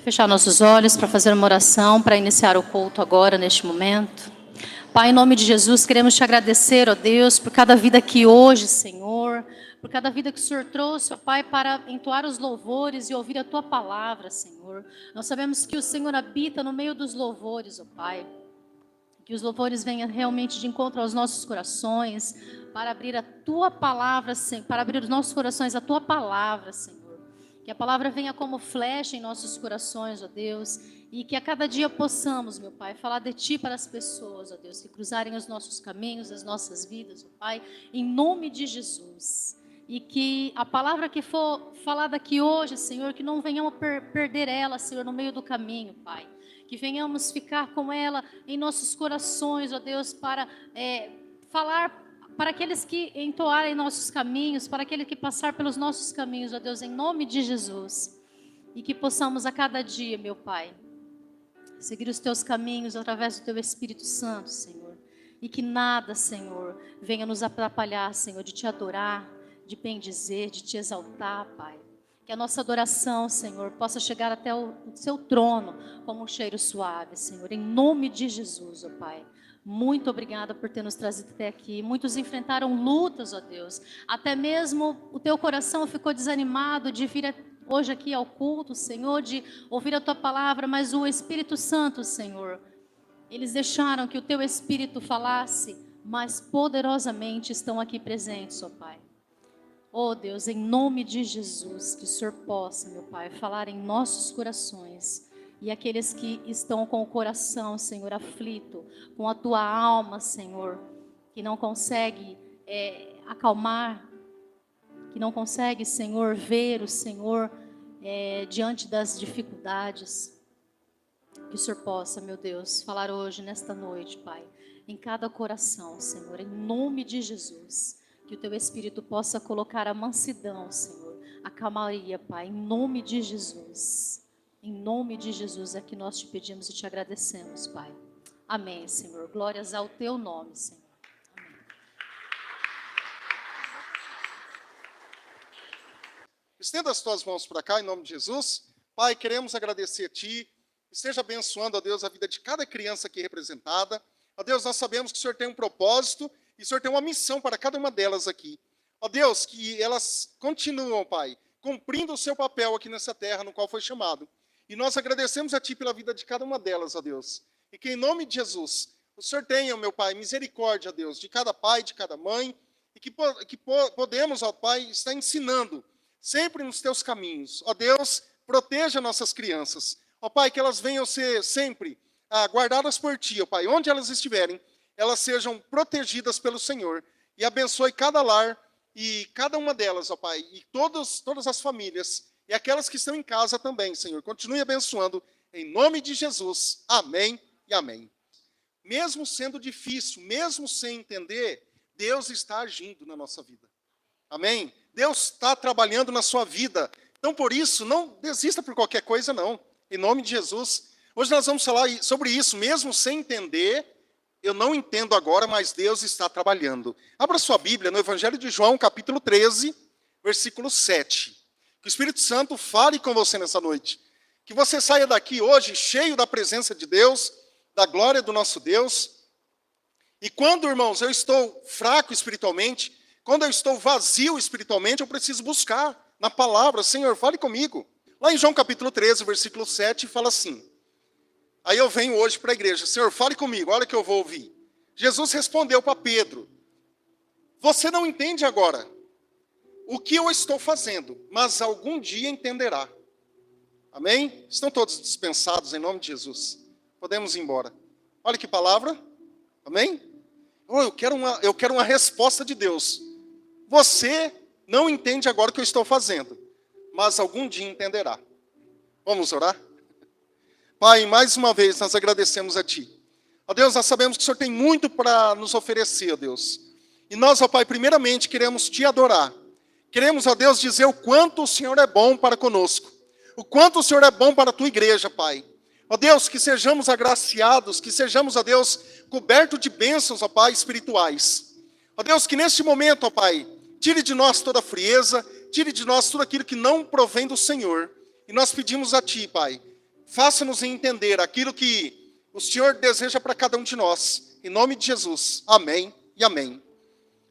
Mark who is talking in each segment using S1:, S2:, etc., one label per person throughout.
S1: Fechar nossos olhos para fazer uma oração, para iniciar o culto agora, neste momento. Pai, em nome de Jesus, queremos te agradecer, ó Deus, por cada vida aqui hoje, Senhor, por cada vida que o Senhor trouxe, ó Pai, para entoar os louvores e ouvir a Tua palavra, Senhor. Nós sabemos que o Senhor habita no meio dos louvores, ó Pai. Que os louvores venham realmente de encontro aos nossos corações, para abrir a Tua palavra, para abrir os nossos corações à Tua palavra, Senhor. Que a palavra venha como flecha em nossos corações, ó Deus, e que a cada dia possamos, meu Pai, falar de Ti para as pessoas, ó Deus, que cruzarem os nossos caminhos, as nossas vidas, ó Pai, em nome de Jesus. E que a palavra que for falada aqui hoje, Senhor, que não venhamos perder ela, Senhor, no meio do caminho, Pai. Que venhamos ficar com ela em nossos corações, ó Deus, para falar para aqueles que entoarem nossos caminhos, para aquele que passar pelos nossos caminhos, ó Deus, em nome de Jesus. E que possamos a cada dia, meu Pai, seguir os Teus caminhos através do Teu Espírito Santo, Senhor. E que nada, Senhor, venha nos atrapalhar, Senhor, de Te adorar, de bendizer, de Te exaltar, Pai. Que a nossa adoração, Senhor, possa chegar até o Seu trono como um cheiro suave, Senhor. Em nome de Jesus, ó Pai. Muito obrigada por ter nos trazido até aqui. Muitos enfrentaram lutas, ó Deus. Até mesmo o teu coração ficou desanimado de vir hoje aqui ao culto, Senhor, de ouvir a Tua palavra, mas o Espírito Santo, Senhor, eles deixaram que o Teu Espírito falasse, mas poderosamente estão aqui presentes, ó Pai. Oh Deus, em nome de Jesus, que o Senhor possa, meu Pai, falar em nossos corações. E aqueles que estão com o coração, Senhor, aflito, com a Tua alma, Senhor, que não consegue acalmar, que não consegue, Senhor, ver o Senhor diante das dificuldades. Que o Senhor possa, meu Deus, falar hoje, nesta noite, Pai, em cada coração, Senhor, em nome de Jesus. Que o Teu Espírito possa colocar a mansidão, Senhor, a calmaria, Pai, em nome de Jesus. Em nome de Jesus é que nós Te pedimos e Te agradecemos, Pai. Amém, Senhor. Glórias ao Teu nome, Senhor. Amém.
S2: Estenda as tuas mãos para cá, em nome de Jesus. Pai, queremos agradecer a Ti. Esteja abençoando, ó Deus, a vida de cada criança aqui representada. Ó Deus, nós sabemos que o Senhor tem um propósito e o Senhor tem uma missão para cada uma delas aqui. Ó Deus, que elas continuam, Pai, cumprindo o seu papel aqui nessa terra no qual foi chamado. E nós agradecemos a Ti pela vida de cada uma delas, ó Deus. E que em nome de Jesus, o Senhor tenha, meu Pai, misericórdia, ó Deus, de cada pai, de cada mãe, e que podemos, ó Pai, estar ensinando sempre nos Teus caminhos. Ó Deus, proteja nossas crianças. Ó Pai, que elas venham ser sempre guardadas por Ti, ó Pai. Onde elas estiverem, elas sejam protegidas pelo Senhor. E abençoe cada lar e cada uma delas, ó Pai. E todas as famílias. E aquelas que estão em casa também, Senhor. Continue abençoando, em nome de Jesus. Amém e amém. Mesmo sendo difícil, mesmo sem entender, Deus está agindo na nossa vida. Amém? Deus está trabalhando na sua vida. Então, por isso, não desista por qualquer coisa, não. Em nome de Jesus. Hoje nós vamos falar sobre isso, mesmo sem entender. Eu não entendo agora, mas Deus está trabalhando. Abra sua Bíblia no Evangelho de João, capítulo 13, versículo 7. Que o Espírito Santo fale com você nessa noite. Que você saia daqui hoje cheio da presença de Deus, da glória do nosso Deus. E quando, irmãos, eu estou fraco espiritualmente, quando eu estou vazio espiritualmente, eu preciso buscar na palavra. Senhor, fale comigo. Lá em João capítulo 13, versículo 7, fala assim. Aí eu venho hoje para a igreja. Senhor, fale comigo, olha que eu vou ouvir. Jesus respondeu para Pedro. Você não entende agora o que eu estou fazendo, mas algum dia entenderá. Amém? Estão todos dispensados em nome de Jesus. Podemos ir embora. Olha que palavra. Amém? Oh, eu quero uma resposta de Deus. Você não entende agora o que eu estou fazendo, mas algum dia entenderá. Vamos orar? Pai, mais uma vez nós agradecemos a Ti. Ó Deus, nós sabemos que o Senhor tem muito para nos oferecer, ó Deus. E nós, ó Pai, primeiramente queremos Te adorar. Queremos, ó Deus, dizer o quanto o Senhor é bom para conosco. O quanto o Senhor é bom para a Tua igreja, Pai. Ó Deus, que sejamos agraciados, que sejamos, ó Deus, cobertos de bênçãos, ó Pai, espirituais. Ó Deus, que neste momento, ó Pai, tire de nós toda a frieza, tire de nós tudo aquilo que não provém do Senhor. E nós pedimos a Ti, Pai, faça-nos entender aquilo que o Senhor deseja para cada um de nós. Em nome de Jesus. Amém e amém.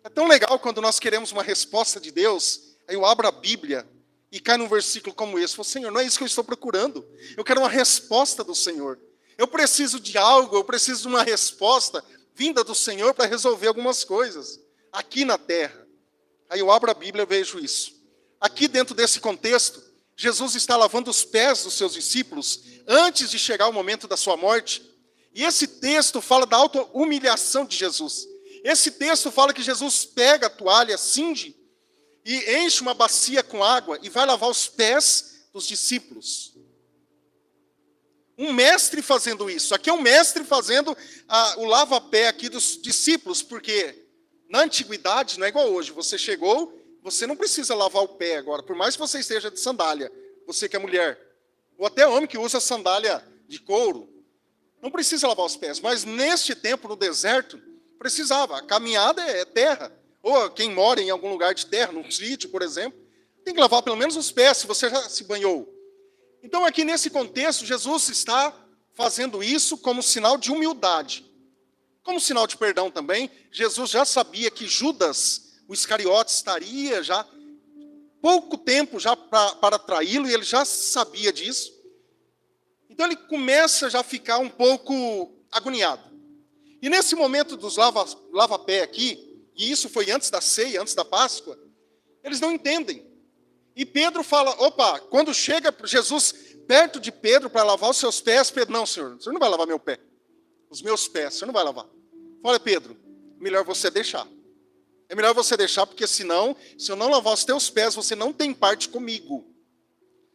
S2: É tão legal quando nós queremos uma resposta de Deus, aí eu abro a Bíblia e cai num versículo como esse. Falo, Senhor, não é isso que eu estou procurando. Eu quero uma resposta do Senhor. Eu preciso de algo, eu preciso de uma resposta vinda do Senhor para resolver algumas coisas aqui na terra. Aí eu abro a Bíblia e vejo isso. Aqui dentro desse contexto, Jesus está lavando os pés dos seus discípulos antes de chegar o momento da sua morte. E esse texto fala da auto-humilhação de Jesus. Esse texto fala que Jesus pega a toalha, cinge e enche uma bacia com água e vai lavar os pés dos discípulos. Um mestre fazendo isso. Aqui é um mestre fazendo o lava-pé aqui dos discípulos, porque na antiguidade não é igual hoje. Você chegou, você não precisa lavar o pé agora, por mais que você esteja de sandália, você que é mulher, ou até homem que usa sandália de couro, não precisa lavar os pés. Mas neste tempo, no deserto, precisava. A caminhada é terra. Ou quem mora em algum lugar de terra, num sítio, por exemplo, tem que lavar pelo menos os pés, se você já se banhou. Então, aqui nesse contexto, Jesus está fazendo isso como sinal de humildade. Como sinal de perdão também, Jesus já sabia que Judas, o Iscariote, estaria já pouco tempo já para traí-lo, e ele já sabia disso. Então, ele começa já a ficar um pouco agoniado. E nesse momento dos lava-pé aqui, e isso foi antes da ceia, antes da Páscoa, eles não entendem. E Pedro fala, opa, quando chega Jesus perto de Pedro para lavar os seus pés, Pedro, não, senhor, o senhor não vai lavar meu pé. Os meus pés, o senhor não vai lavar. Fala, Pedro, melhor você deixar. É melhor você deixar, porque senão, se eu não lavar os teus pés, você não tem parte comigo.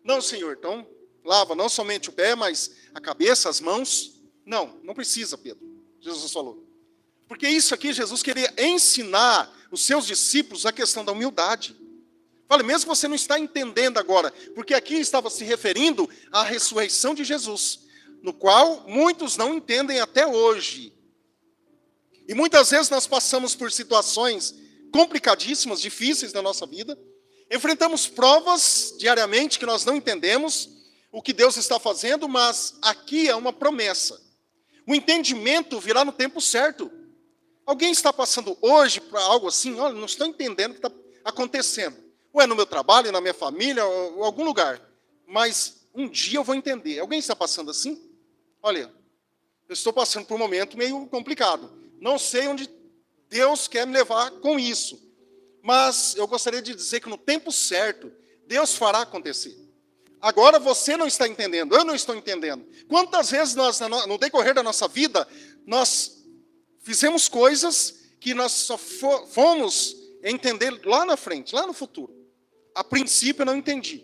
S2: Não, senhor, então, lava não somente o pé, mas a cabeça, as mãos. Não, não precisa, Pedro, Jesus falou. Porque isso aqui, Jesus queria ensinar os seus discípulos a questão da humildade. Fala, mesmo que você não está entendendo agora, porque aqui estava se referindo à ressurreição de Jesus, no qual muitos não entendem até hoje. E muitas vezes nós passamos por situações complicadíssimas, difíceis na nossa vida, enfrentamos provas diariamente que nós não entendemos o que Deus está fazendo, mas aqui é uma promessa. O entendimento virá no tempo certo. Alguém está passando hoje por algo assim, olha, não estou entendendo o que está acontecendo. Ou é no meu trabalho, na minha família, ou algum lugar. Mas um dia eu vou entender. Alguém está passando assim? Olha, eu estou passando por um momento meio complicado. Não sei onde Deus quer me levar com isso. Mas eu gostaria de dizer que no tempo certo, Deus fará acontecer. Agora você não está entendendo, eu não estou entendendo. Quantas vezes nós, no decorrer da nossa vida, nós fizemos coisas que nós só fomos entender lá na frente, lá no futuro. A princípio eu não entendi.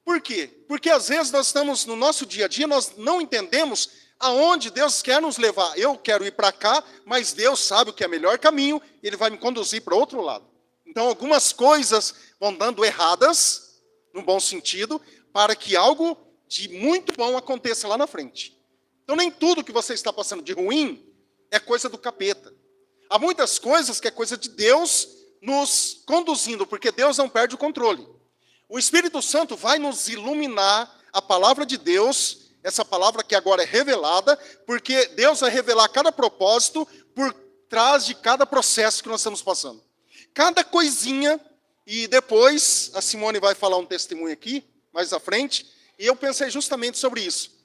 S2: Por quê? Porque às vezes nós estamos no nosso dia a dia, nós não entendemos aonde Deus quer nos levar. Eu quero ir para cá, mas Deus sabe o que é o melhor caminho, e Ele vai me conduzir para outro lado. Então algumas coisas vão dando erradas, no bom sentido, para que algo de muito bom aconteça lá na frente. Então nem tudo que você está passando de ruim é coisa do capeta. Há muitas coisas que é coisa de Deus nos conduzindo, porque Deus não perde o controle. O Espírito Santo vai nos iluminar a palavra de Deus, essa palavra que agora é revelada, porque Deus vai revelar cada propósito por trás de cada processo que nós estamos passando. Cada coisinha, e depois a Simone vai falar um testemunho aqui, mais à frente, e eu pensei justamente sobre isso.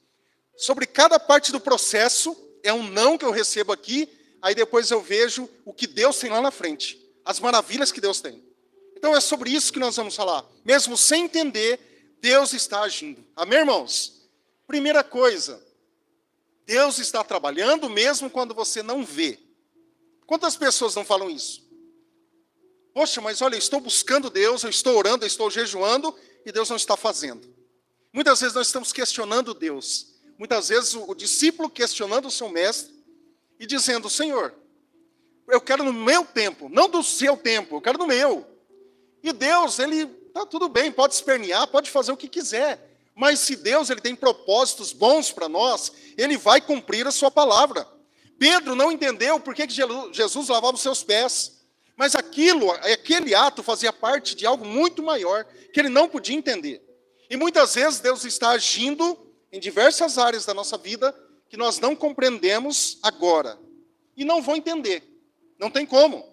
S2: Sobre cada parte do processo, é um não que eu recebo aqui, aí depois eu vejo o que Deus tem lá na frente. As maravilhas que Deus tem. Então é sobre isso que nós vamos falar. Mesmo sem entender, Deus está agindo. Amém, irmãos? Primeira coisa, Deus está trabalhando mesmo quando você não vê. Quantas pessoas não falam isso? Poxa, mas olha, eu estou buscando Deus, eu estou orando, eu estou jejuando, e Deus não está fazendo. Muitas vezes nós estamos questionando Deus. Muitas vezes o discípulo questionando o seu mestre e dizendo, Senhor, eu quero no meu tempo, não do seu tempo, eu quero no meu. E Deus, Ele, tá tudo bem, pode espernear, pode fazer o que quiser. Mas se Deus ele tem propósitos bons para nós, Ele vai cumprir a sua palavra. Pedro não entendeu por que Jesus lavava os seus pés. Mas aquele ato fazia parte de algo muito maior, que ele não podia entender. E muitas vezes Deus está agindo em diversas áreas da nossa vida que nós não compreendemos agora. E não vou entender. Não tem como.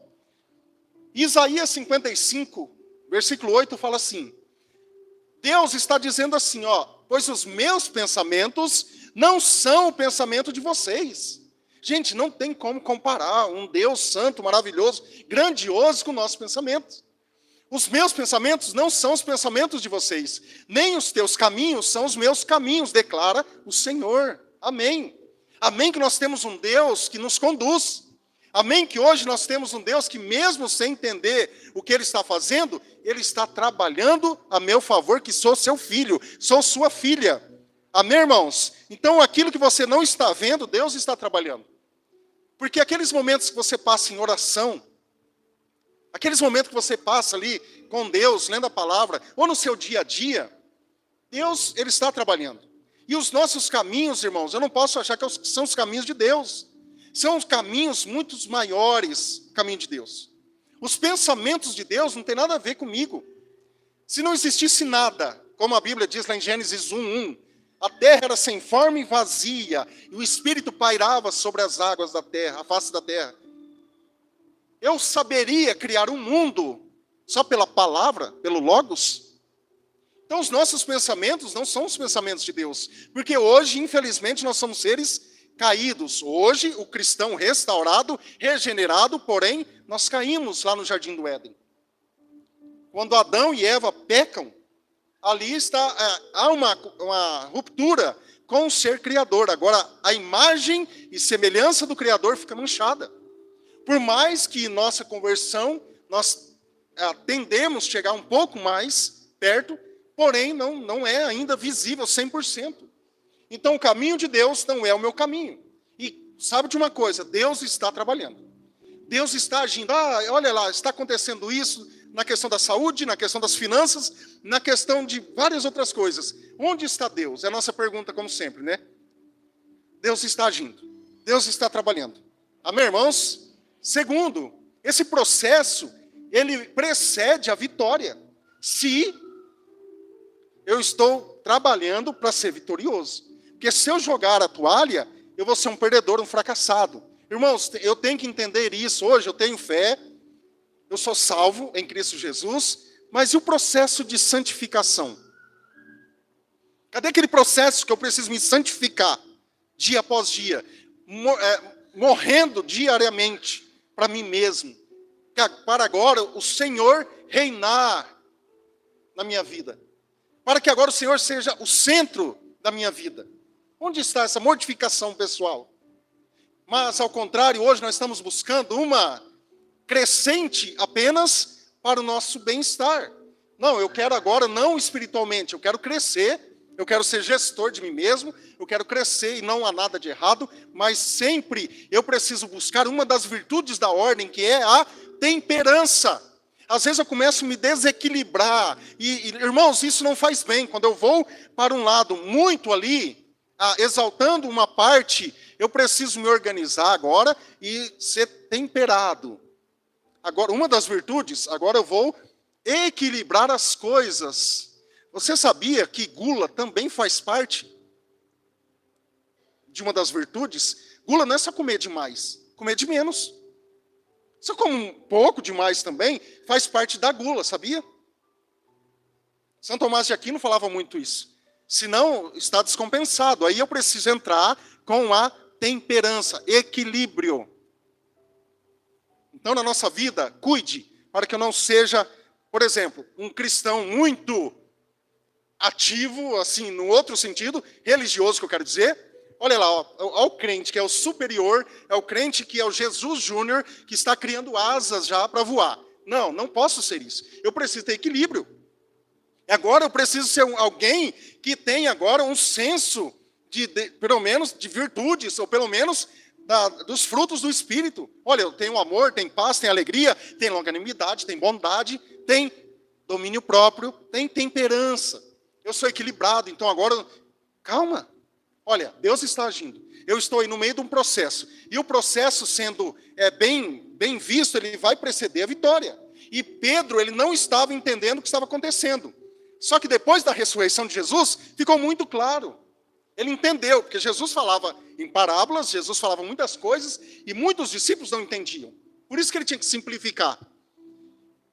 S2: Isaías 55, versículo 8, fala assim. Deus está dizendo assim, pois os meus pensamentos não são o pensamento de vocês. Gente, não tem como comparar um Deus santo, maravilhoso, grandioso com nossos pensamentos. Os meus pensamentos não são os pensamentos de vocês, nem os teus caminhos são os meus caminhos, declara o Senhor. Amém. Amém que nós temos um Deus que nos conduz. Amém que hoje nós temos um Deus que mesmo sem entender o que Ele está fazendo, Ele está trabalhando a meu favor, que sou seu filho, sou sua filha. Amém, irmãos? Então aquilo que você não está vendo, Deus está trabalhando. Porque aqueles momentos que você passa em oração, aqueles momentos que você passa ali com Deus, lendo a palavra, ou no seu dia a dia, Deus, Ele está trabalhando. E os nossos caminhos, irmãos, eu não posso achar que são os caminhos de Deus. São os caminhos muito maiores, o caminho de Deus. Os pensamentos de Deus não tem nada a ver comigo. Se não existisse nada, como a Bíblia diz lá em Gênesis 1:1, a terra era sem forma e vazia, e o Espírito pairava sobre as águas da terra, a face da terra. Eu saberia criar um mundo só pela palavra, pelo Logos? Então os nossos pensamentos não são os pensamentos de Deus, porque hoje, infelizmente, nós somos seres caídos. Hoje, o cristão restaurado, regenerado, porém, nós caímos lá no Jardim do Éden. Quando Adão e Eva pecam, ali há uma ruptura com o ser criador. Agora, a imagem e semelhança do Criador fica manchada. Por mais que nossa conversão, nós tendemos a chegar um pouco mais perto, porém não é ainda visível 100%. Então o caminho de Deus não é o meu caminho. E sabe de uma coisa, Deus está trabalhando. Deus está agindo. Olha lá, está acontecendo isso na questão da saúde, na questão das finanças, na questão de várias outras coisas. Onde está Deus? É a nossa pergunta, como sempre, né? Deus está agindo. Deus está trabalhando. Amém, irmãos? Segundo, esse processo, ele precede a vitória. Se eu estou trabalhando para ser vitorioso. Porque se eu jogar a toalha, eu vou ser um perdedor, um fracassado. Irmãos, eu tenho que entender isso. Hoje eu tenho fé, eu sou salvo em Cristo Jesus, mas e o processo de santificação? Cadê aquele processo que eu preciso me santificar, dia após dia, morrendo diariamente para mim mesmo, para agora o Senhor reinar na minha vida, para que agora o Senhor seja o centro da minha vida? Onde está essa mortificação pessoal? Mas, ao contrário, hoje nós estamos buscando uma crescente apenas para o nosso bem-estar. Não, eu quero agora, não espiritualmente, eu quero crescer, eu quero ser gestor de mim mesmo, eu quero crescer e não há nada de errado, mas sempre eu preciso buscar uma das virtudes da ordem, que é a temperança. Às vezes eu começo a me desequilibrar, e irmãos, isso não faz bem. Quando eu vou para um lado muito ali, exaltando uma parte, eu preciso me organizar agora e ser temperado. Agora, uma das virtudes, agora eu vou equilibrar as coisas. Você sabia que gula também faz parte de uma das virtudes? Gula não é só comer demais, comer de menos. Se eu como um pouco demais também, faz parte da gula, sabia? São Tomás de Aquino falava muito isso. Senão, está descompensado. Aí eu preciso entrar com a temperança, equilíbrio. Então, na nossa vida, cuide para que eu não seja, por exemplo, um cristão muito ativo, assim, no outro sentido, religioso que eu quero dizer. Olha lá, ó o crente que é o superior, é o crente que é o Jesus Júnior, que está criando asas já para voar. Não, não posso ser isso. Eu preciso ter equilíbrio. Agora eu preciso ser alguém que tenha agora um senso pelo menos, de virtudes, ou pelo menos dos frutos do Espírito. Olha, eu tenho amor, tem paz, tem alegria, tem longanimidade, tem bondade, tem domínio próprio, tem temperança. Eu sou equilibrado, então agora, calma. Olha, Deus está agindo. Eu estou aí no meio de um processo. E o processo sendo bem visto, ele vai preceder a vitória. E Pedro, ele não estava entendendo o que estava acontecendo. Só que depois da ressurreição de Jesus, ficou muito claro. Ele entendeu, porque Jesus falava em parábolas, Jesus falava muitas coisas, e muitos discípulos não entendiam. Por isso que ele tinha que simplificar.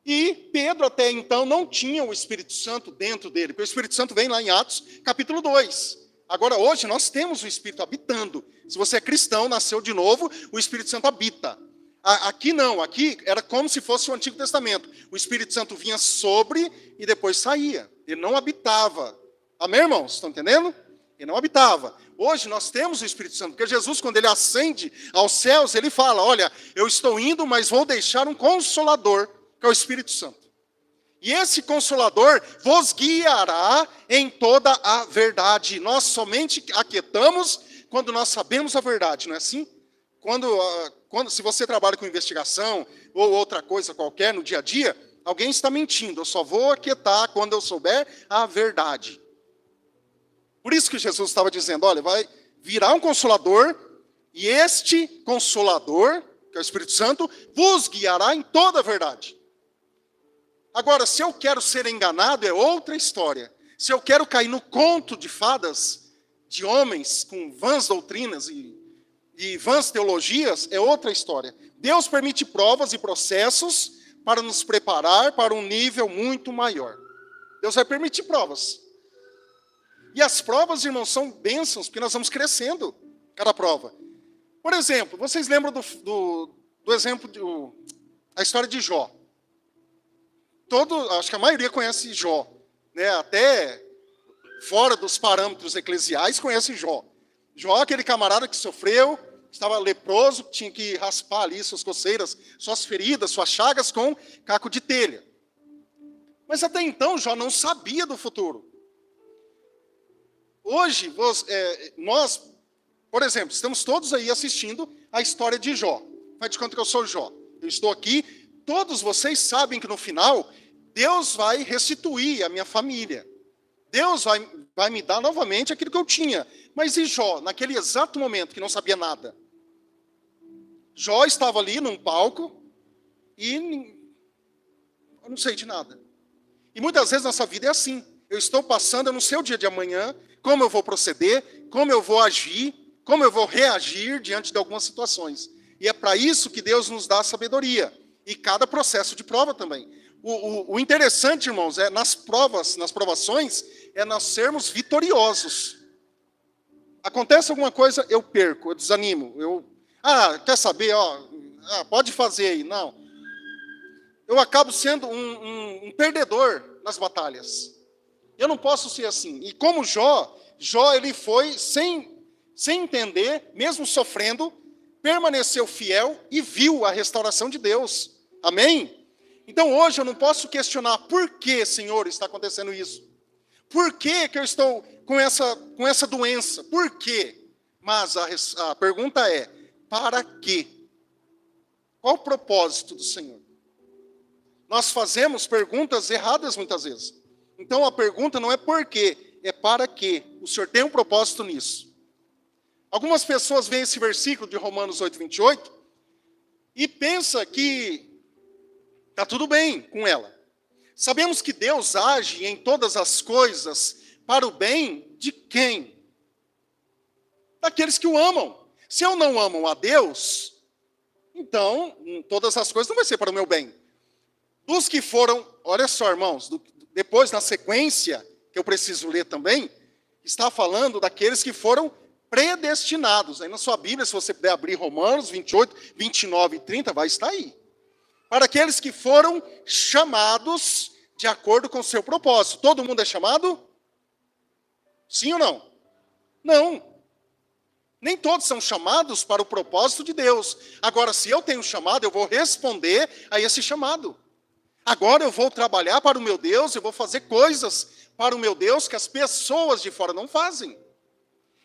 S2: E Pedro até então não tinha o Espírito Santo dentro dele, porque o Espírito Santo vem lá em Atos, capítulo 2. Agora, hoje, nós temos o Espírito habitando. Se você é cristão, nasceu de novo, o Espírito Santo habita. Aqui não, aqui era como se fosse o Antigo Testamento. O Espírito Santo vinha sobre e depois saía. Ele não habitava. Amém, irmãos? Estão entendendo? Ele não habitava. Hoje nós temos o Espírito Santo, porque Jesus, quando ele ascende aos céus, ele fala, olha, eu estou indo, mas vou deixar um Consolador, que é o Espírito Santo. E esse Consolador vos guiará em toda a verdade. Nós somente aquietamos quando nós sabemos a verdade, não é assim? Se você trabalha com investigação ou outra coisa qualquer no dia a dia, alguém está mentindo. Eu só vou aquietar quando eu souber a verdade. Por isso que Jesus estava dizendo, olha, vai virar um Consolador, e este Consolador, que é o Espírito Santo, vos guiará em toda a verdade. Agora, se eu quero ser enganado, é outra história. Se eu quero cair no conto de fadas, de homens com vãs doutrinas e vãs teologias, é outra história. Deus permite provas e processos para nos preparar para um nível muito maior. Deus vai permitir provas. E as provas, irmãos, são bênçãos, porque nós vamos crescendo cada prova. Por exemplo, vocês lembram do exemplo, a história de Jó. Acho que a maioria conhece Jó, né? Até fora dos parâmetros eclesiais conhece Jó. Jó é aquele camarada que sofreu, estava leproso, tinha que raspar ali suas coceiras, suas feridas, suas chagas com caco de telha. Mas até então Jó não sabia do futuro. Hoje, nós, por exemplo, estamos todos aí assistindo a história de Jó. Faz de conta que eu sou Jó. Eu estou aqui, todos vocês sabem que no final, Deus vai restituir a minha família. Deus vai me dar novamente aquilo que eu tinha. Mas e Jó, naquele exato momento que não sabia nada? Jó estava ali num palco e eu não sei de nada. E muitas vezes nossa vida é assim. Eu estou passando, eu não sei o dia de amanhã, como eu vou proceder, como eu vou agir, como eu vou reagir diante de algumas situações. E é para isso que Deus nos dá sabedoria. E cada processo de prova também. O interessante, irmãos, é nas provações, é nós sermos vitoriosos. Acontece alguma coisa, eu perco, eu desanimo. Quer saber, pode fazer aí. Não. Eu acabo sendo um perdedor nas batalhas. Eu não posso ser assim. E como Jó ele foi sem entender, mesmo sofrendo, permaneceu fiel e viu a restauração de Deus. Amém? Então hoje eu não posso questionar por que, Senhor, está acontecendo isso. Por que eu estou com essa doença? Por quê? Mas a pergunta é, para quê? Qual o propósito do Senhor? Nós fazemos perguntas erradas muitas vezes. Então a pergunta não é por quê, é para quê. O Senhor tem um propósito nisso. Algumas pessoas veem esse versículo de Romanos 8:28 e pensam que está tudo bem com ela. Sabemos que Deus age em todas as coisas para o bem de quem? Daqueles que o amam. Se eu não amo a Deus, então todas as coisas não vai ser para o meu bem. Dos que foram, olha só, irmãos, depois na sequência, que eu preciso ler também, está falando daqueles que foram predestinados. Aí na sua Bíblia, se você puder abrir Romanos 28, 29 e 30, vai estar aí. Para aqueles que foram chamados de acordo com o seu propósito. Todo mundo é chamado? Sim ou não? Não. Nem todos são chamados para o propósito de Deus. Agora, se eu tenho um chamado, eu vou responder a esse chamado. Agora eu vou trabalhar para o meu Deus, eu vou fazer coisas para o meu Deus que as pessoas de fora não fazem.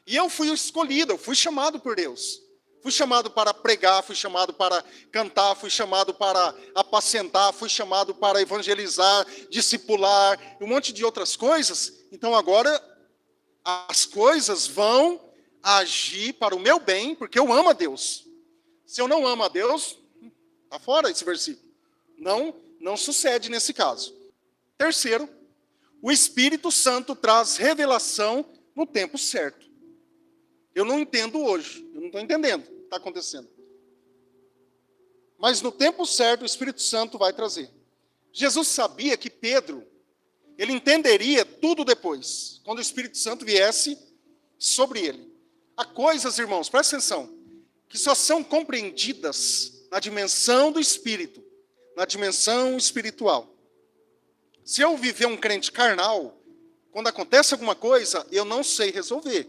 S2: E eu fui escolhido, eu fui chamado por Deus. Fui chamado para pregar, fui chamado para cantar, fui chamado para apacentar, fui chamado para evangelizar, discipular, um monte de outras coisas. Então agora as coisas vão agir para o meu bem, porque eu amo a Deus. Se eu não amo a Deus, está fora esse versículo. Não sucede nesse caso. Terceiro, o Espírito Santo traz revelação no tempo certo. Eu não entendo hoje, eu não estou entendendo o que está acontecendo. Mas no tempo certo o Espírito Santo vai trazer. Jesus sabia que Pedro, ele entenderia tudo depois, quando o Espírito Santo viesse sobre ele. Há coisas, irmãos, presta atenção, que só são compreendidas na dimensão do Espírito, na dimensão espiritual. Se eu viver um crente carnal, quando acontece alguma coisa, eu não sei resolver.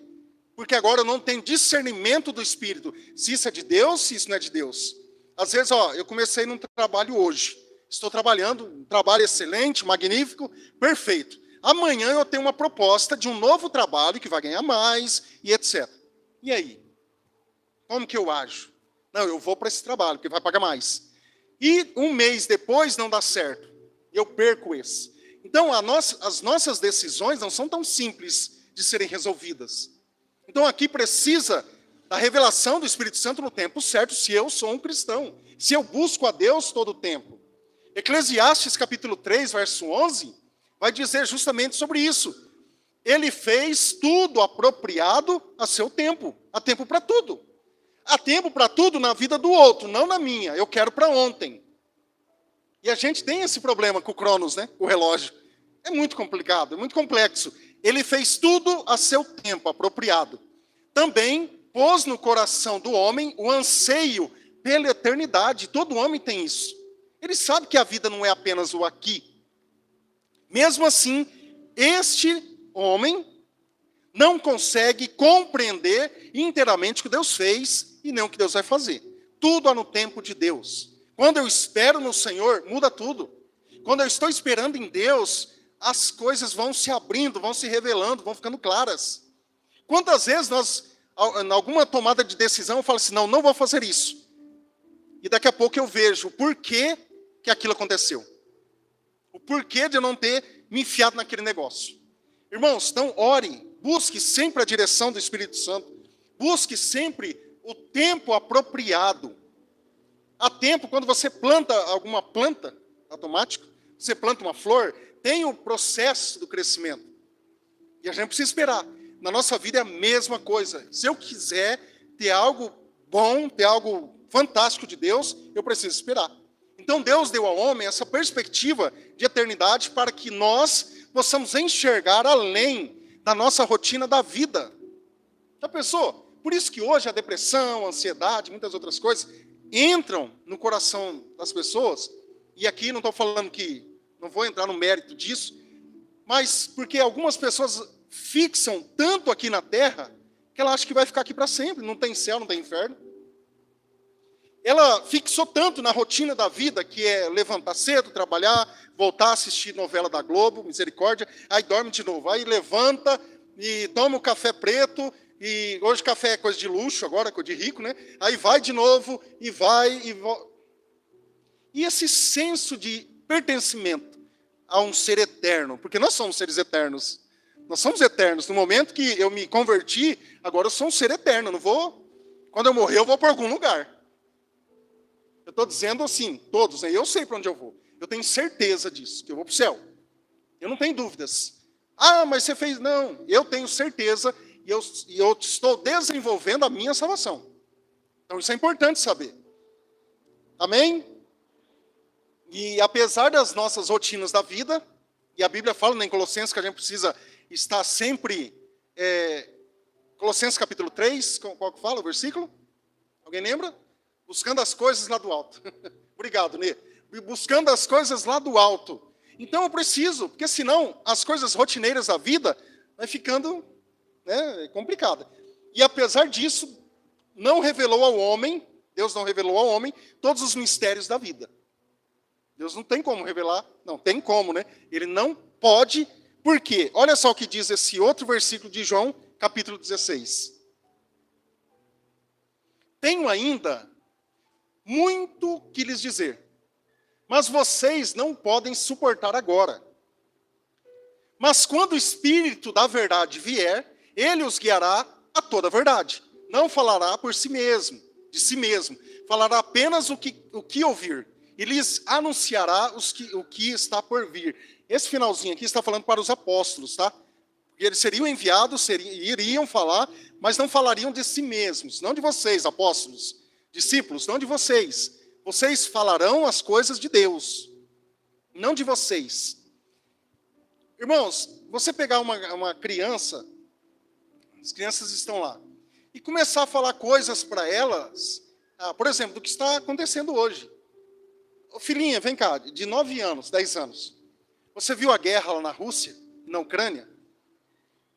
S2: Porque agora eu não tenho discernimento do Espírito. Se isso é de Deus, se isso não é de Deus. Às vezes, eu comecei num trabalho hoje. Estou trabalhando, um trabalho excelente, magnífico, perfeito. Amanhã eu tenho uma proposta de um novo trabalho que vai ganhar mais e etc. E aí? Como que eu ajo? Não, eu vou para esse trabalho, porque vai pagar mais. E um mês depois não dá certo. Eu perco esse. Então, as nossas decisões não são tão simples de serem resolvidas. Então, aqui precisa da revelação do Espírito Santo no tempo certo, se eu sou um cristão. Se eu busco a Deus todo o tempo. Eclesiastes capítulo 3, verso 11, vai dizer justamente sobre isso. Ele fez tudo apropriado a seu tempo. Há tempo para tudo. Há tempo para tudo na vida do outro, não na minha. Eu quero para ontem. E a gente tem esse problema com o Cronos, né? O relógio. É muito complicado, é muito complexo. Ele fez tudo a seu tempo, apropriado. Também pôs no coração do homem o anseio pela eternidade. Todo homem tem isso. Ele sabe que a vida não é apenas o aqui. Mesmo assim, este homem não consegue compreender inteiramente o que Deus fez e nem o que Deus vai fazer. Tudo há no tempo de Deus. Quando eu espero no Senhor, muda tudo. Quando eu estou esperando em Deus, as coisas vão se abrindo, vão se revelando, vão ficando claras. Quantas vezes nós, em alguma tomada de decisão, eu falo assim, não vou fazer isso. E daqui a pouco eu vejo o porquê que aquilo aconteceu. O porquê de eu não ter me enfiado naquele negócio. Irmãos, então ore, busque sempre a direção do Espírito Santo. Busque sempre o tempo apropriado. Há tempo, quando você planta alguma planta automática, você planta uma flor, tem o processo do crescimento. E a gente precisa esperar. Na nossa vida é a mesma coisa. Se eu quiser ter algo bom, ter algo fantástico de Deus, eu preciso esperar. Então Deus deu ao homem essa perspectiva de eternidade para que nós possamos enxergar além da nossa rotina da vida. Já pensou? Por isso que hoje a depressão, a ansiedade, muitas outras coisas entram no coração das pessoas, e aqui não estou falando que, não vou entrar no mérito disso, mas porque algumas pessoas fixam tanto aqui na terra, que ela acha que vai ficar aqui para sempre, não tem céu, não tem inferno. Ela fixou tanto na rotina da vida, que é levantar cedo, trabalhar, voltar a assistir novela da Globo, misericórdia, aí dorme de novo, aí levanta e toma o café preto, e hoje café é coisa de luxo, agora é coisa de rico, né? Aí vai de novo, e vai, e volta. E esse senso de pertencimento a um ser eterno, porque nós somos seres eternos. Nós somos eternos. No momento que eu me converti, agora eu sou um ser eterno. Eu não vou, quando eu morrer, eu vou para algum lugar. Eu estou dizendo assim, todos, né? Eu sei para onde eu vou. Eu tenho certeza disso, que eu vou para o céu. Eu não tenho dúvidas. Ah, mas você fez... Não, eu tenho certeza e eu estou desenvolvendo a minha salvação. Então isso é importante saber. Amém? E apesar das nossas rotinas da vida, e a Bíblia fala em Colossenses que a gente precisa estar sempre... Colossenses capítulo 3, qual que fala o versículo? Alguém lembra? Buscando as coisas lá do alto. Obrigado, Nê. Buscando as coisas lá do alto. Então eu preciso, porque senão as coisas rotineiras da vida vai ficando complicada. E apesar disso, não revelou ao homem, Deus não revelou ao homem todos os mistérios da vida. Deus não tem como revelar, não, tem como, né? Ele não pode, por quê? Olha só o que diz esse outro versículo de João, capítulo 16. Tenho ainda muito que lhes dizer, mas vocês não podem suportar agora. Mas quando o Espírito da verdade vier, ele os guiará a toda a verdade. Não falará por si mesmo, de si mesmo, falará apenas o que ouvir, e lhes anunciará o que está por vir. Esse finalzinho aqui está falando para os apóstolos, tá? Porque eles seriam enviados, iriam falar, mas não falariam de si mesmos, não de vocês, apóstolos, discípulos, não de vocês. Vocês falarão as coisas de Deus, não de vocês. Irmãos, você pegar uma criança, as crianças estão lá, e começar a falar coisas para elas, por exemplo, do que está acontecendo hoje. Ô, filhinha, vem cá, de 9 anos, 10 anos. Você viu a guerra lá na Rússia, na Ucrânia?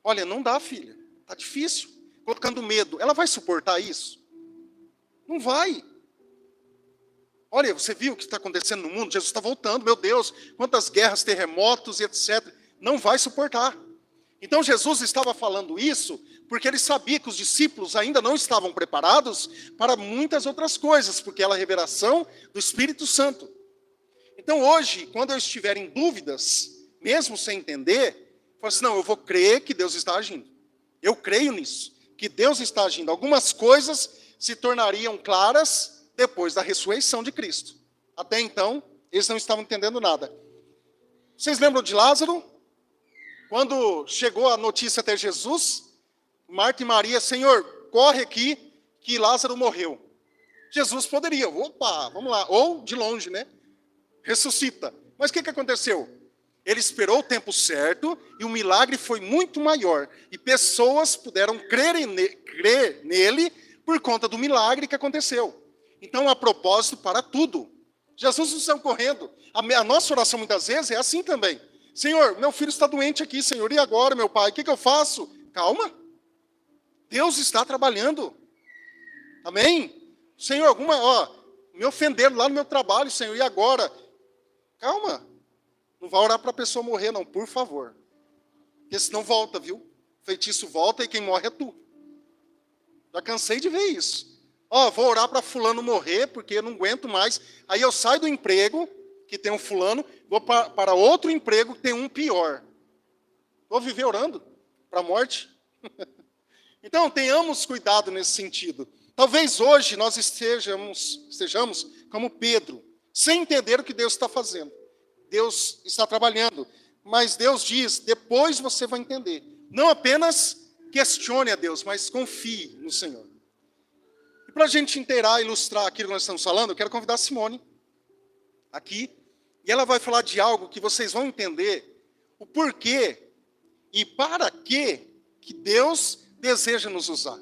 S2: Olha, não dá, filha. Está difícil. Colocando medo. Ela vai suportar isso? Não vai. Olha, você viu o que está acontecendo no mundo? Jesus está voltando, meu Deus. Quantas guerras, terremotos e etc. Não vai suportar. Então Jesus estava falando isso porque ele sabia que os discípulos ainda não estavam preparados para muitas outras coisas, porque ela é a revelação do Espírito Santo. Então hoje, quando eu estiver em dúvidas, mesmo sem entender, eu falo assim, não, eu vou crer que Deus está agindo. Eu creio nisso, que Deus está agindo. Algumas coisas se tornariam claras depois da ressurreição de Cristo. Até então, eles não estavam entendendo nada. Vocês lembram de Lázaro? Quando chegou a notícia até Jesus, Marta e Maria, Senhor, corre aqui que Lázaro morreu. Jesus poderia, opa, vamos lá, ou de longe, né? Ressuscita. Mas o que aconteceu? Ele esperou o tempo certo e o milagre foi muito maior. E pessoas puderam crer nele por conta do milagre que aconteceu. Então, há propósito para tudo. Jesus não saiu correndo. A nossa oração muitas vezes é assim também. Senhor, meu filho está doente aqui, Senhor, e agora, meu pai? O que eu faço? Calma. Deus está trabalhando. Amém? Senhor, me ofenderam lá no meu trabalho, Senhor, e agora? Calma. Não vai orar para a pessoa morrer, não, por favor. Porque senão volta, viu? O feitiço volta e quem morre é tu. Já cansei de ver isso. Vou orar para fulano morrer, porque eu não aguento mais. Aí eu saio do emprego, que tem um fulano, vou para outro emprego que tem um pior. Vou viver orando para a morte? Então, tenhamos cuidado nesse sentido. Talvez hoje nós estejamos como Pedro, sem entender o que Deus está fazendo. Deus está trabalhando, mas Deus diz, depois você vai entender. Não apenas questione a Deus, mas confie no Senhor. E para a gente inteirar, ilustrar aquilo que nós estamos falando, eu quero convidar a Simone aqui, e ela vai falar de algo que vocês vão entender o porquê e para que Deus deseja nos usar.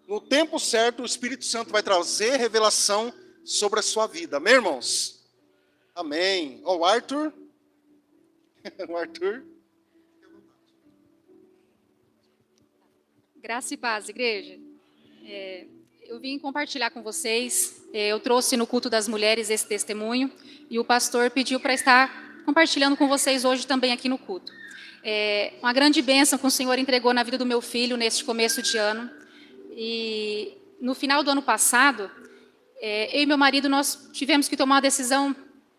S2: No tempo certo, o Espírito Santo vai trazer revelação sobre a sua vida. Amém, irmãos? Amém. O Arthur. O Arthur.
S3: Graça e paz, igreja. Eu vim compartilhar com vocês, eu trouxe no culto das mulheres esse testemunho, e o pastor pediu para estar compartilhando com vocês hoje também aqui no culto. Uma grande bênção que o Senhor entregou na vida do meu filho neste começo de ano, e no final do ano passado, eu e meu marido, nós tivemos que tomar uma decisão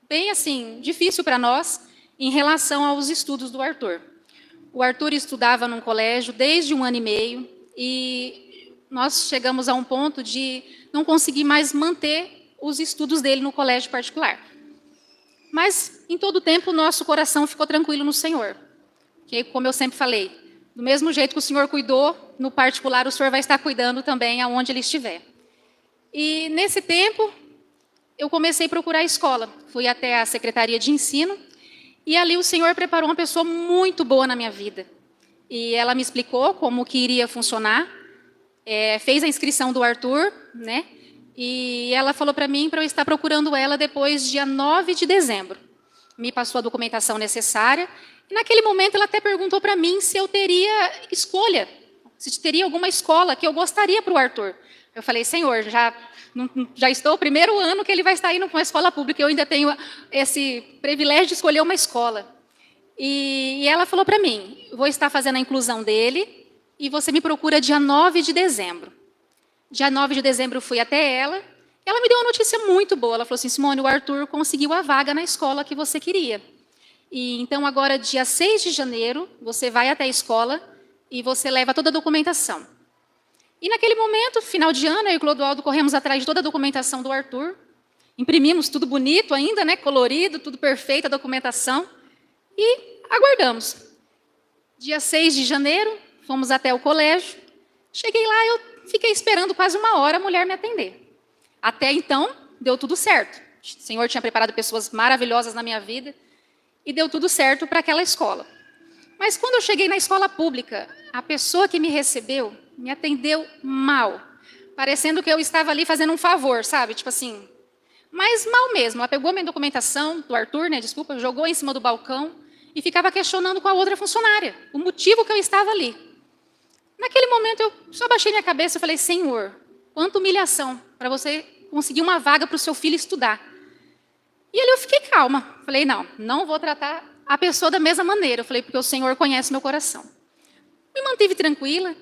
S3: bem assim, difícil para nós, em relação aos estudos do Arthur. O Arthur estudava num colégio desde 1 ano e meio, e nós chegamos a um ponto de não conseguir mais manter os estudos dele no colégio particular. Mas, em todo o tempo, o nosso coração ficou tranquilo no Senhor. Que, como eu sempre falei, do mesmo jeito que o Senhor cuidou no particular, o Senhor vai estar cuidando também aonde ele estiver. E, nesse tempo, eu comecei a procurar a escola. Fui até a Secretaria de Ensino, e ali o Senhor preparou uma pessoa muito boa na minha vida. E ela me explicou como que iria funcionar, fez a inscrição do Arthur, né? E ela falou para mim para eu estar procurando ela depois, dia 9 de dezembro. Me passou a documentação necessária. E naquele momento ela até perguntou para mim se eu teria escolha, se teria alguma escola que eu gostaria para o Arthur. Eu falei, Senhor, já estou o primeiro ano que ele vai estar indo para uma escola pública, eu ainda tenho esse privilégio de escolher uma escola. E ela falou para mim, vou estar fazendo a inclusão dele e você me procura dia 9 de dezembro. Dia 9 de dezembro eu fui até ela, ela me deu uma notícia muito boa. Ela falou assim, Simone, o Arthur conseguiu a vaga na escola que você queria. E então agora, dia 6 de janeiro, você vai até a escola e você leva toda a documentação. E naquele momento, final de ano, eu e o Clodoaldo corremos atrás de toda a documentação do Arthur. Imprimimos tudo bonito ainda, né? Colorido, tudo perfeito, a documentação. E aguardamos. Dia 6 de janeiro, fomos até o colégio. Cheguei lá, eu fiquei esperando quase 1 hora a mulher me atender. Até então, deu tudo certo. O Senhor tinha preparado pessoas maravilhosas na minha vida e deu tudo certo para aquela escola. Mas quando eu cheguei na escola pública, a pessoa que me recebeu me atendeu mal, parecendo que eu estava ali fazendo um favor, sabe? Tipo assim, mas mal mesmo. Ela pegou minha documentação, do Arthur, né, desculpa, jogou em cima do balcão e ficava questionando com a outra funcionária o motivo que eu estava ali. Naquele momento eu só baixei minha cabeça e falei, Senhor, quanta humilhação para você conseguir uma vaga para o seu filho estudar. E ali eu fiquei calma. Falei, não vou tratar a pessoa da mesma maneira. Eu falei, porque o Senhor conhece meu coração. Me mantive tranquila.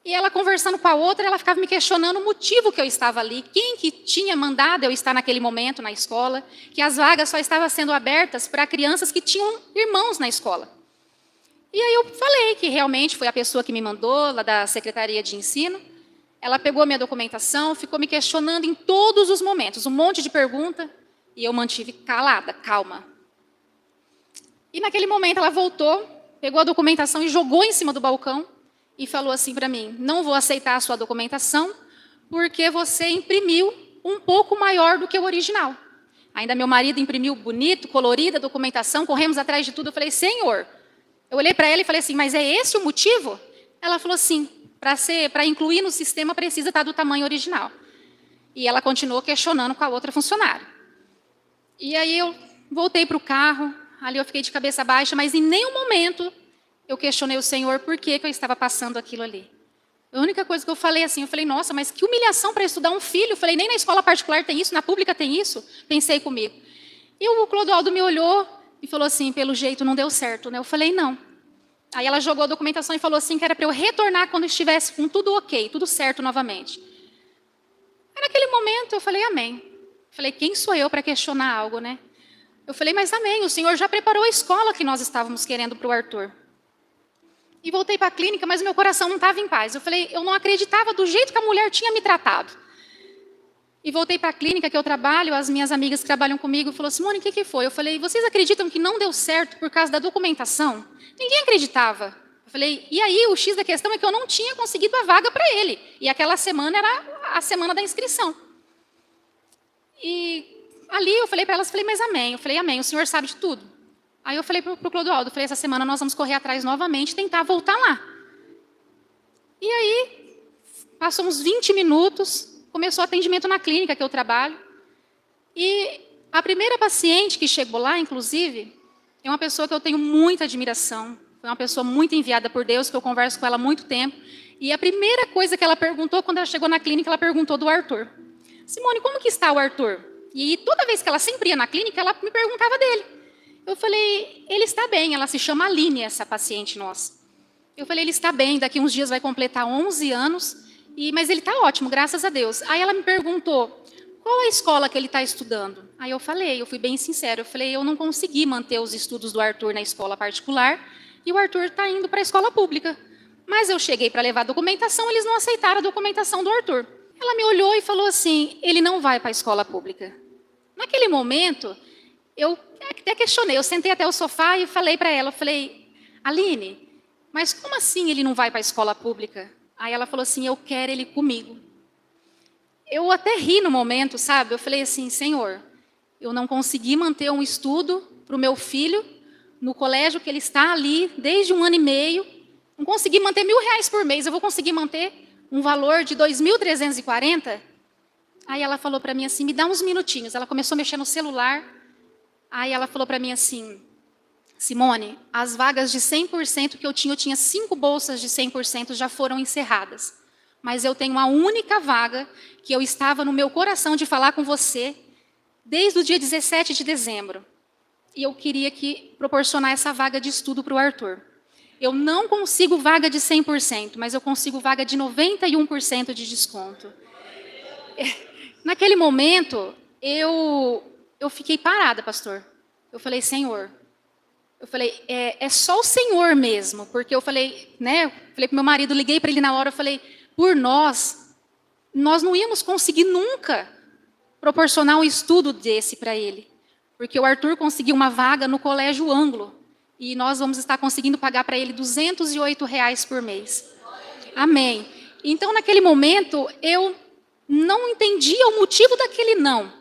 S3: E ela conversando com a outra, ela ficava me questionando o motivo que eu estava ali. Quem que tinha mandado eu estar naquele momento na escola. Que as vagas só estavam sendo abertas para crianças que tinham irmãos na escola. E aí eu falei que realmente foi a pessoa que me mandou, lá da Secretaria de Ensino. Ela pegou minha documentação, ficou me questionando em todos os momentos. Um monte de pergunta. E eu mantive calada, calma. E naquele momento ela voltou, pegou a documentação e jogou em cima do balcão e falou assim para mim, não vou aceitar a sua documentação porque você imprimiu um pouco maior do que o original. Ainda meu marido imprimiu bonito, colorida a documentação, corremos atrás de tudo. Eu falei, Senhor, eu olhei para ela e falei assim, mas é esse o motivo? Ela falou assim, para incluir no sistema precisa estar do tamanho original. E ela continuou questionando com a outra funcionária. E aí eu voltei para o carro, ali eu fiquei de cabeça baixa, mas em nenhum momento eu questionei o Senhor por que eu estava passando aquilo ali. A única coisa que eu falei assim, eu falei, nossa, mas que humilhação para estudar um filho. Eu falei, nem na escola particular tem isso, na pública tem isso. Pensei comigo. E o Clodoaldo me olhou e falou assim, pelo jeito não deu certo, né? Eu falei, não. Aí ela jogou a documentação e falou assim que era para eu retornar quando estivesse com tudo ok, tudo certo novamente. Aí naquele momento eu falei, amém. Falei, quem sou eu para questionar algo, né? Eu falei, mas amém, o Senhor já preparou a escola que nós estávamos querendo para o Arthur. E voltei para a clínica, mas meu coração não estava em paz. Eu falei, eu não acreditava do jeito que a mulher tinha me tratado. E voltei para a clínica que eu trabalho, as minhas amigas que trabalham comigo, falou, Simone, o que foi? Eu falei, vocês acreditam que não deu certo por causa da documentação? Ninguém acreditava. Eu falei, e aí o X da questão é que eu não tinha conseguido a vaga para ele. E aquela semana era a semana da inscrição. E ali eu falei para elas, falei, mas amém. Eu falei, amém, o Senhor sabe de tudo. Aí eu falei para o Clodoaldo, falei, essa semana nós vamos correr atrás novamente, tentar voltar lá. E aí, passou uns 20 minutos, começou o atendimento na clínica que eu trabalho. E a primeira paciente que chegou lá, inclusive, é uma pessoa que eu tenho muita admiração. Foi uma pessoa muito enviada por Deus, que eu converso com ela há muito tempo. E a primeira coisa que ela perguntou, quando ela chegou na clínica, ela perguntou do Arthur. Simone, como que está o Arthur? E toda vez que ela sempre ia na clínica, ela me perguntava dele. Eu falei, ele está bem. Ela se chama Aline, essa paciente nossa. Eu falei, ele está bem, daqui uns dias vai completar 11 anos, mas ele está ótimo, graças a Deus. Aí ela me perguntou, qual a escola que ele está estudando? Aí eu falei, eu fui bem sincera, eu falei, eu não consegui manter os estudos do Arthur na escola particular, e o Arthur está indo para a escola pública. Mas eu cheguei para levar a documentação, eles não aceitaram a documentação do Arthur. Ela me olhou e falou assim, ele não vai para a escola pública. Naquele momento, eu até questionei, eu sentei até o sofá e falei para ela, eu falei, Aline, mas como assim ele não vai para a escola pública? Aí ela falou assim, eu quero ele comigo. Eu até ri no momento, sabe? Eu falei assim, Senhor, eu não consegui manter um estudo para o meu filho no colégio que ele está ali desde 1 ano e meio, não consegui manter R$1.000 por mês, eu vou conseguir manter um valor de 2.340? Aí ela falou para mim assim, me dá uns minutinhos. Ela começou a mexer no celular. Aí ela falou para mim assim, Simone, as vagas de 100% que eu tinha 5 bolsas de 100% já foram encerradas. Mas eu tenho uma única vaga que eu estava no meu coração de falar com você desde o dia 17 de dezembro. E eu queria proporcionar essa vaga de estudo para o Arthur. Eu não consigo vaga de 100%, mas eu consigo vaga de 91% de desconto. Naquele momento, eu fiquei parada, pastor. Eu falei, Senhor, é só o Senhor mesmo, porque eu falei, né? Falei para meu marido, liguei para ele na hora, eu falei, por nós não íamos conseguir nunca proporcionar um estudo desse para ele. Porque o Arthur conseguiu uma vaga no Colégio Ângulo. E nós vamos estar conseguindo pagar para ele R$ 208 por mês. Amém. Então, naquele momento, eu não entendia o motivo daquele não.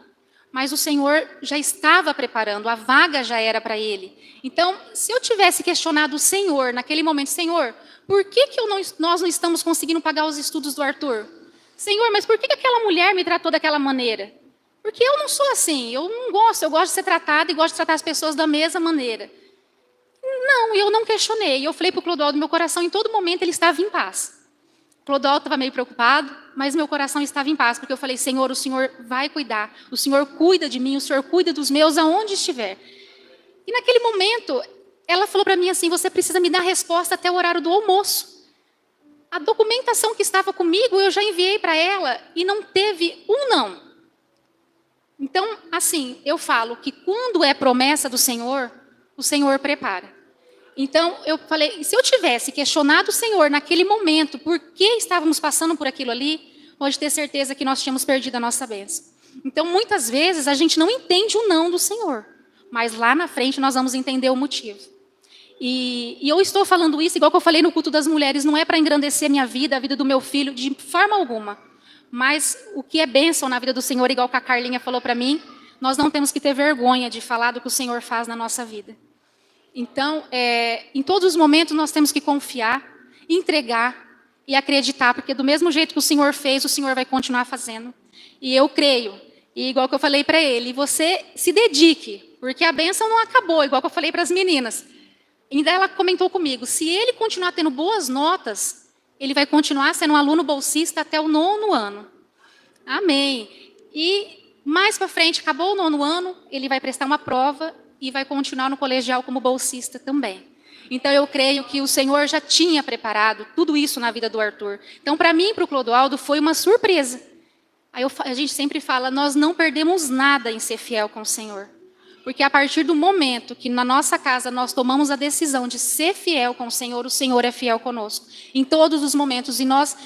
S3: Mas o Senhor já estava preparando, a vaga já era para ele. Então, se eu tivesse questionado o Senhor naquele momento, Senhor, por que nós não estamos conseguindo pagar os estudos do Arthur? Senhor, mas por que aquela mulher me tratou daquela maneira? Porque eu não sou assim, eu não gosto, eu gosto de ser tratada e gosto de tratar as pessoas da mesma maneira. Não, eu não questionei. Eu falei para o Clodoaldo, meu coração em todo momento ele estava em paz. O Clodoaldo estava meio preocupado, mas meu coração estava em paz, porque eu falei, Senhor, o Senhor vai cuidar, o Senhor cuida de mim, o Senhor cuida dos meus aonde estiver. E naquele momento, ela falou para mim assim, você precisa me dar resposta até o horário do almoço. A documentação que estava comigo, eu já enviei para ela e não teve um não. Então, assim, eu falo que quando é promessa do Senhor, o Senhor prepara. Então, eu falei, se eu tivesse questionado o Senhor naquele momento, por que estávamos passando por aquilo ali, pode ter certeza que nós tínhamos perdido a nossa bênção. Então, muitas vezes, a gente não entende o não do Senhor, mas lá na frente nós vamos entender o motivo. E eu estou falando isso, igual que eu falei no culto das mulheres, não é para engrandecer a minha vida, a vida do meu filho, de forma alguma. Mas o que é bênção na vida do Senhor, igual que a Carlinha falou para mim, nós não temos que ter vergonha de falar do que o Senhor faz na nossa vida. Então, em todos os momentos nós temos que confiar, entregar e acreditar, porque do mesmo jeito que o Senhor fez, o Senhor vai continuar fazendo. E eu creio, e igual que eu falei para ele, você se dedique, porque a bênção não acabou, igual que eu falei para as meninas. Ainda ela comentou comigo, se ele continuar tendo boas notas, ele vai continuar sendo um aluno bolsista até o 9º ano. Amém. E mais para frente, acabou o 9º ano, ele vai prestar uma prova e vai continuar no colegial como bolsista também. Então, eu creio que o Senhor já tinha preparado tudo isso na vida do Arthur. Então, para mim e para o Clodoaldo, foi uma surpresa. Aí a gente sempre fala, nós não perdemos nada em ser fiel com o Senhor. Porque a partir do momento que na nossa casa nós tomamos a decisão de ser fiel com o Senhor é fiel conosco. Em todos os momentos. E nós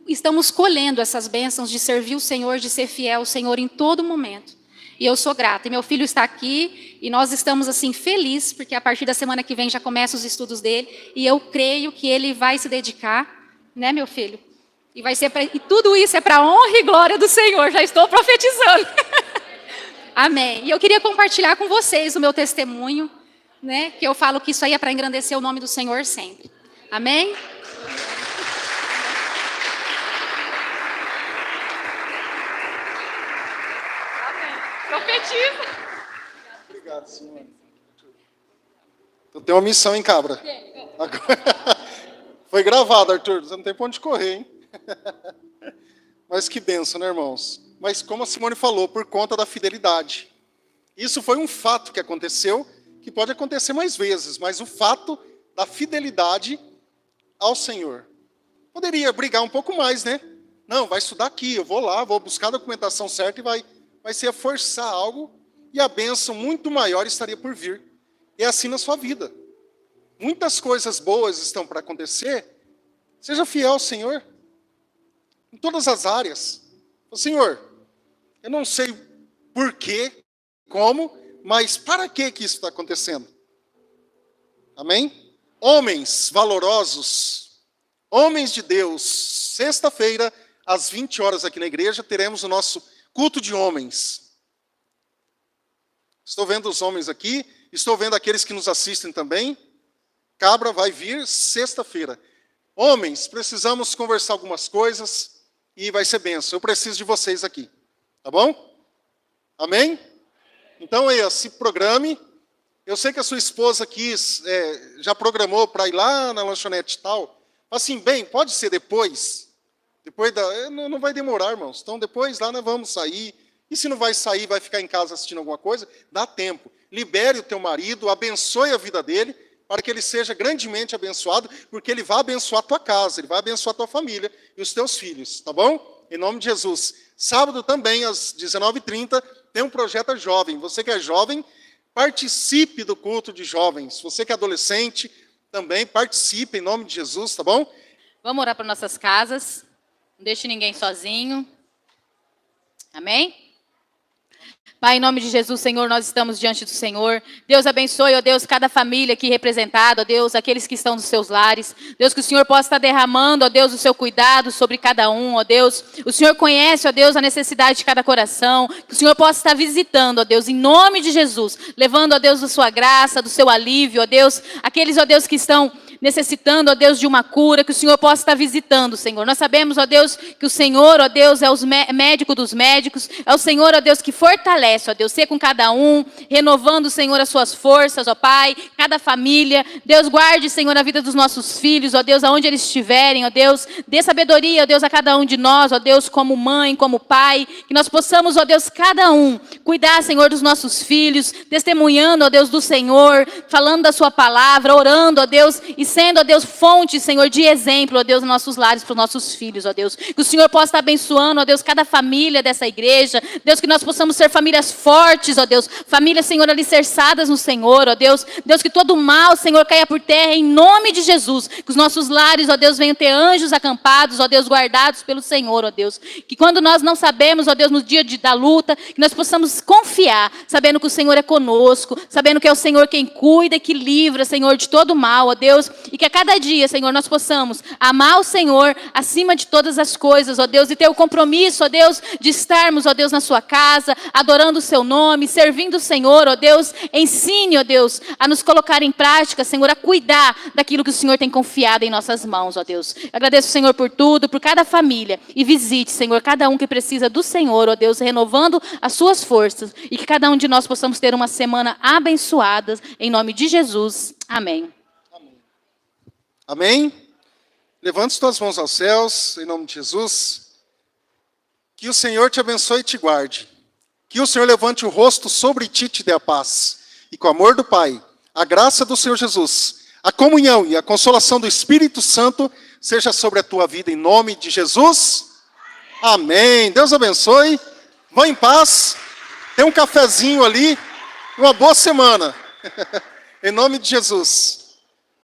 S3: estamos colhendo essas bênçãos de servir o Senhor, de ser fiel ao Senhor em todo momento. E eu sou grata. E meu filho está aqui e nós estamos assim felizes, porque a partir da semana que vem já começam os estudos dele. E eu creio que ele vai se dedicar, né, meu filho? E tudo isso é para a honra e glória do Senhor. Já estou profetizando. Amém. E eu queria compartilhar com vocês o meu testemunho, né? Que eu falo que isso aí é para engrandecer o nome do Senhor sempre. Amém? Profetiza.
S2: Obrigado, senhor. Tu tem uma missão, hein, cabra? Foi gravado, Arthur. Você não tem pra onde correr, hein? Mas que bênção, né, irmãos? Mas como a Simone falou, por conta da fidelidade. Isso foi um fato que aconteceu, que pode acontecer mais vezes, mas o fato da fidelidade ao Senhor. Poderia brigar um pouco mais, né? Não, vai estudar aqui, eu vou lá, vou buscar a documentação certa e vai ser forçar algo e a bênção muito maior estaria por vir. É assim na sua vida. Muitas coisas boas estão para acontecer. Seja fiel ao Senhor. Em todas as áreas. Senhor, eu não sei porquê, como, mas para que isso está acontecendo? Amém? Homens valorosos, homens de Deus, sexta-feira, às 20 horas aqui na igreja, teremos o nosso culto de homens. Estou vendo os homens aqui, estou vendo aqueles que nos assistem também. Cabra vai vir sexta-feira. Homens, precisamos conversar algumas coisas e vai ser bênção. Eu preciso de vocês aqui. Tá bom? Amém? Então, se programe. Eu sei que a sua esposa já programou para ir lá na lanchonete e tal. Assim, bem, pode ser depois. Não vai demorar, irmãos. Então, depois lá nós vamos sair. E se não vai sair, vai ficar em casa assistindo alguma coisa, dá tempo. Libere o teu marido, abençoe a vida dele, para que ele seja grandemente abençoado, porque ele vai abençoar a tua casa, ele vai abençoar a tua família e os teus filhos, tá bom? Em nome de Jesus. Sábado também, às 19h30, tem um projeto jovem. Você que é jovem, participe do culto de jovens. Você que é adolescente, também participe em nome de Jesus, tá bom?
S1: Vamos orar para nossas casas. Não deixe ninguém sozinho. Amém?
S4: Pai, em nome de Jesus, Senhor, nós estamos diante do Senhor. Deus abençoe, ó Deus, cada família aqui representada, ó Deus, aqueles que estão nos seus lares. Deus, que o Senhor possa estar derramando, ó Deus, o seu cuidado sobre cada um, ó Deus. O Senhor conhece, ó Deus, a necessidade de cada coração. Que o Senhor possa estar visitando, ó Deus, em nome de Jesus. Levando, ó Deus, da sua graça, do seu alívio, ó Deus. Aqueles, ó Deus, que estão necessitando, ó Deus, de uma cura, que o Senhor possa estar visitando, Senhor. Nós sabemos, ó Deus, que o Senhor, ó Deus, é o médico dos médicos, é o Senhor, ó Deus, que fortalece, ó Deus, ser com cada um, renovando, Senhor, as suas forças, ó Pai, cada família. Deus, guarde, Senhor, a vida dos nossos filhos, ó Deus, aonde eles estiverem, ó Deus, dê sabedoria, ó Deus, a cada um de nós, ó Deus, como mãe, como pai, que nós possamos, ó Deus, cada um, cuidar, Senhor, dos nossos filhos, testemunhando, ó Deus, do Senhor, falando da sua palavra, orando, ó Deus, e sendo, ó Deus, fonte, Senhor, de exemplo, ó Deus, nos nossos lares, para os nossos filhos, ó Deus. Que o Senhor possa estar abençoando, ó Deus, cada família dessa igreja. Deus, que nós possamos ser famílias fortes, ó Deus. Famílias, Senhor, alicerçadas no Senhor, ó Deus. Deus, que todo mal, Senhor, caia por terra em nome de Jesus. Que os nossos lares, ó Deus, venham ter anjos acampados, ó Deus, guardados pelo Senhor, ó Deus. Que quando nós não sabemos, ó Deus, no dia da luta, que nós possamos confiar, sabendo que o Senhor é conosco, sabendo que é o Senhor quem cuida e que livra, Senhor, de todo mal, ó Deus. E que a cada dia, Senhor, nós possamos amar o Senhor acima de todas as coisas, ó Deus, e ter o compromisso, ó Deus, de estarmos, ó Deus, na sua casa, adorando o seu nome, servindo o Senhor, ó Deus. Ensine, ó Deus, a nos colocar em prática, Senhor, a cuidar daquilo que o Senhor tem confiado em nossas mãos, ó Deus. Eu agradeço, Senhor, por tudo, por cada família, e visite, Senhor, cada um que precisa do Senhor, ó Deus, renovando as suas forças, e que cada um de nós possamos ter uma semana abençoada, em nome de Jesus. Amém.
S2: Amém? Levante suas mãos aos céus, em nome de Jesus. Que o Senhor te abençoe e te guarde. Que o Senhor levante o rosto sobre ti e te dê a paz. E com o amor do Pai, a graça do Senhor Jesus, a comunhão e a consolação do Espírito Santo seja sobre a tua vida, em nome de Jesus. Amém. Deus abençoe. Vá em paz. Tem um cafezinho ali. Uma boa semana. Em nome de Jesus.